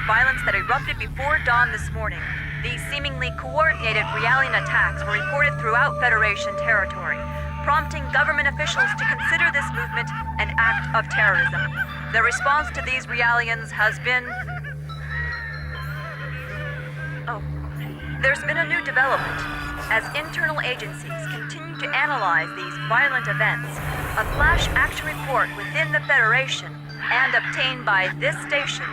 violence that erupted before dawn this morning. These seemingly coordinated Realian attacks were reported throughout Federation territory, prompting government officials to consider this movement an act of terrorism. The response to these Realians has been... There's been a new development. As internal agencies continue to analyze these violent events, a flash action report within the Federation and obtained by this station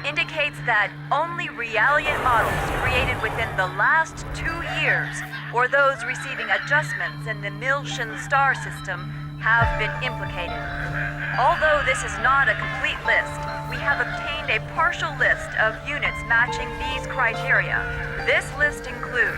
indicates that only Realian models created within the last 2 years, or those receiving adjustments in the Miltian star system, have been implicated. Although this is not a complete list, we have obtained a partial list of units matching these criteria. This list includes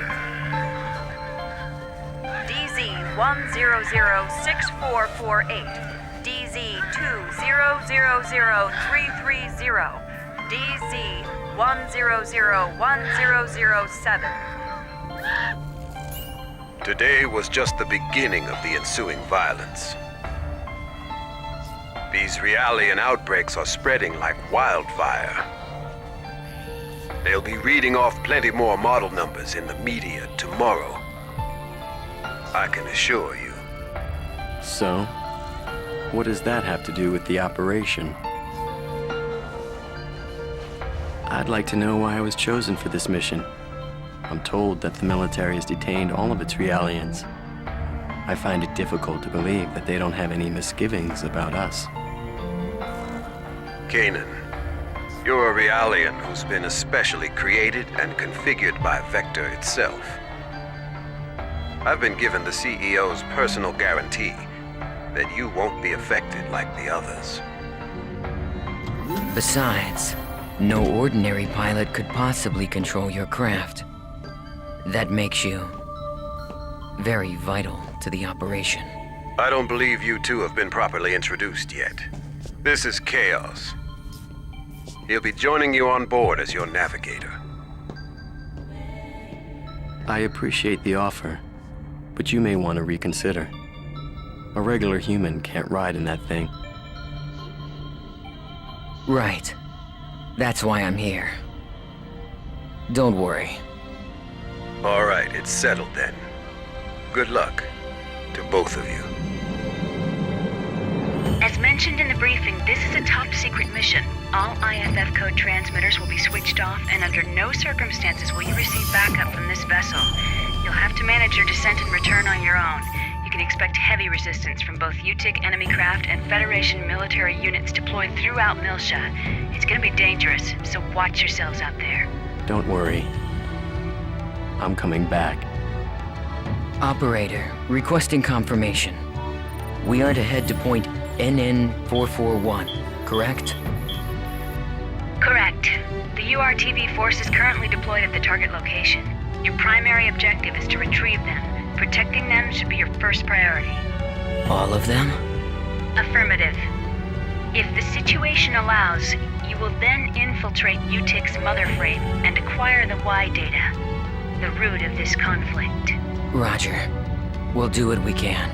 DZ-100-6448, DZ-2000330, DZ-100-1007. Today was just the beginning of the ensuing violence. These Realian outbreaks are spreading like wildfire. They'll be reading off plenty more model numbers in the media tomorrow. I can assure you. So, what does that have to do with the operation? I'd like to know why I was chosen for this mission. I'm told that the military has detained all of its Realians. I find it difficult to believe that they don't have any misgivings about us. Kanan, you're a Realian who's been especially created and configured by Vector itself. I've been given the CEO's personal guarantee that you won't be affected like the others. Besides, no ordinary pilot could possibly control your craft. That makes you very vital to the operation. I don't believe you two have been properly introduced yet. This is Chaos. He'll be joining you on board as your navigator. I appreciate the offer, but you may want to reconsider. A regular human can't ride in that thing. Right. That's why I'm here. Don't worry. All right, it's settled then. Good luck to both of you. As mentioned in the briefing, this is a top-secret mission. All IFF code transmitters will be switched off, and under no circumstances will you receive backup from this vessel. You'll have to manage your descent and return on your own. You can expect heavy resistance from both UTIC enemy craft and Federation military units deployed throughout Miltia. It's gonna be dangerous, so watch yourselves out there. Don't worry. I'm coming back. Operator, requesting confirmation. We are to head to point NN441, correct? Correct. The URTV force is currently deployed at the target location. Your primary objective is to retrieve them. Protecting them should be your first priority. All of them? Affirmative. If the situation allows, you will then infiltrate UTIC's mother frame and acquire the Y data, the root of this conflict. Roger. We'll do what we can.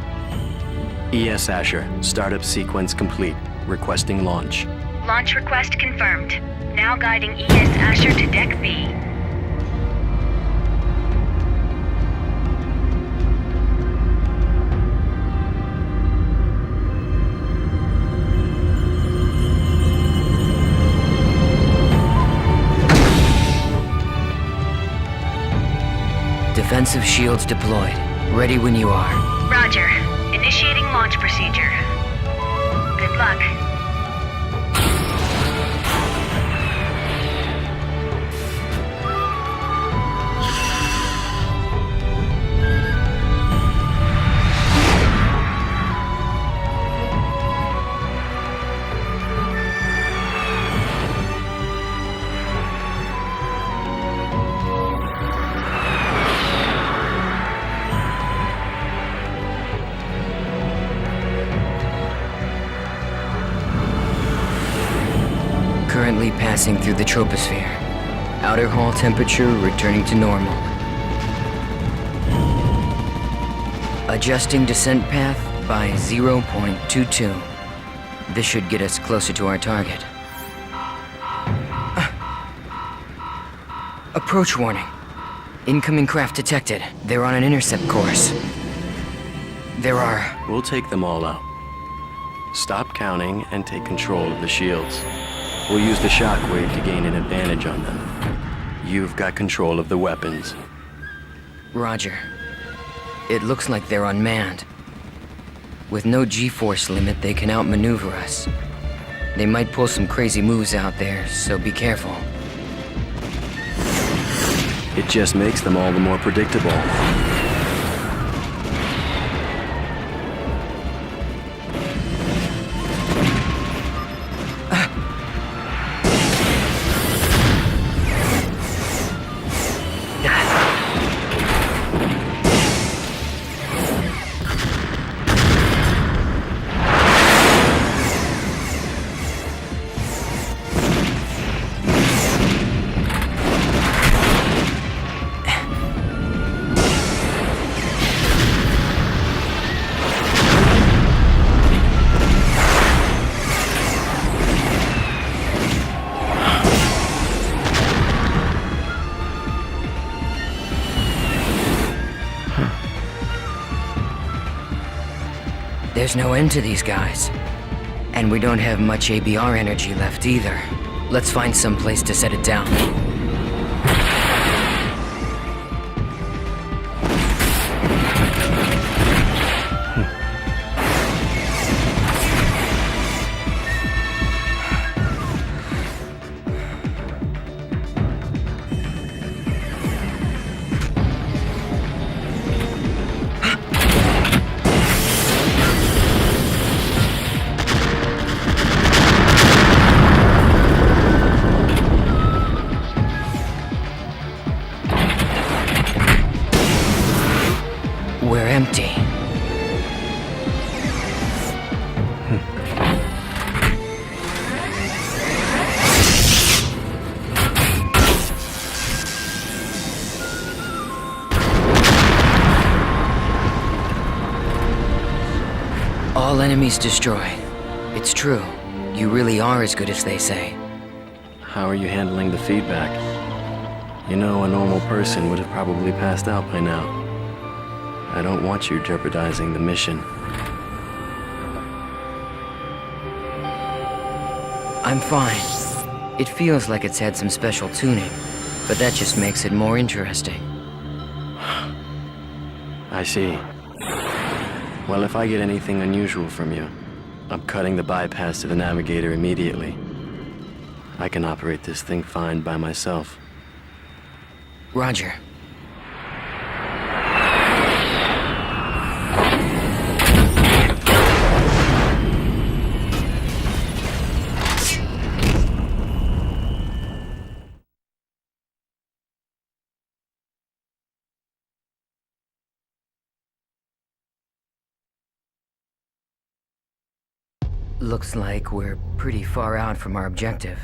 ES Asher, startup sequence complete. Requesting launch. Launch request confirmed. Now guiding ES Asher to Deck B. Defensive shields deployed. Ready when you are. Roger. Initiating launch procedure. Good luck. Currently passing through the troposphere. Outer hull temperature returning to normal. Adjusting descent path by 0.22. This should get us closer to our target. Approach warning. Incoming craft detected. They're on an intercept course. There are... We'll take them all out. Stop counting and take control of the shields. We'll use the shockwave to gain an advantage on them. You've got control of the weapons. Roger. It looks like they're unmanned. With no G-force limit, they can outmaneuver us. They might pull some crazy moves out there, so be careful. It just makes them all the more predictable. There's no end to these guys. And we don't have much ABR energy left either. Let's find some place to set it down. We're empty. All enemies destroyed. It's true. You really are as good as they say. How are you handling the feedback? You know, a normal person would have probably passed out by now. I don't want you jeopardizing the mission. I'm fine. It feels like it's had some special tuning, but that just makes it more interesting. I see. Well, if I get anything unusual from you, I'm cutting the bypass to the navigator immediately. I can operate this thing fine by myself. Roger. Looks like we're pretty far out from our objective.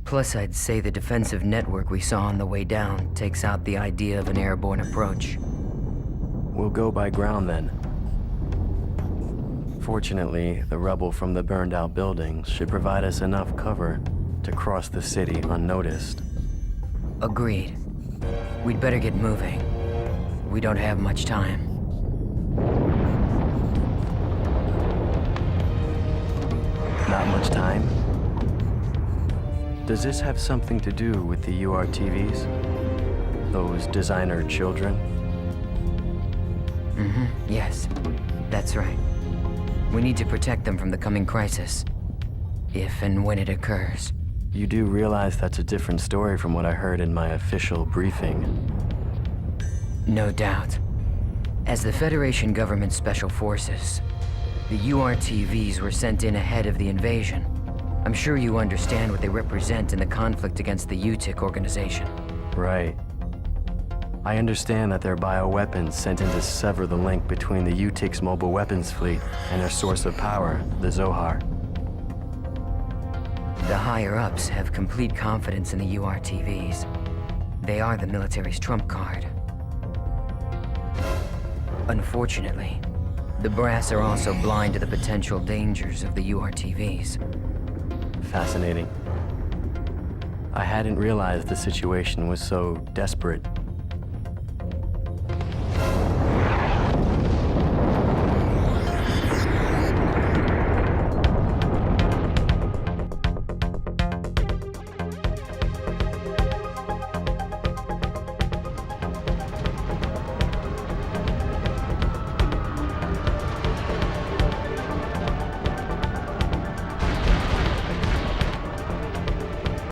Plus, I'd say the defensive network we saw on the way down takes out the idea of an airborne approach. We'll go by ground then. Fortunately, the rubble from the burned-out buildings should provide us enough cover to cross the city unnoticed. Agreed. We'd better get moving. We don't have much time. Not much time? Does this have something to do with the URTVs? Those designer children? Yes. That's right. We need to protect them from the coming crisis. If and when it occurs. You do realize that's a different story from what I heard in my official briefing. No doubt. As the Federation government's special forces, the URTVs were sent in ahead of the invasion. I'm sure you understand what they represent in the conflict against the UTIC organization. Right. I understand that they're bioweapons sent in to sever the link between the UTIC's mobile weapons fleet and their source of power, the Zohar. The higher-ups have complete confidence in the URTVs. They are the military's trump card. Unfortunately, the brass are also blind to the potential dangers of the URTVs. Fascinating. I hadn't realized the situation was so desperate.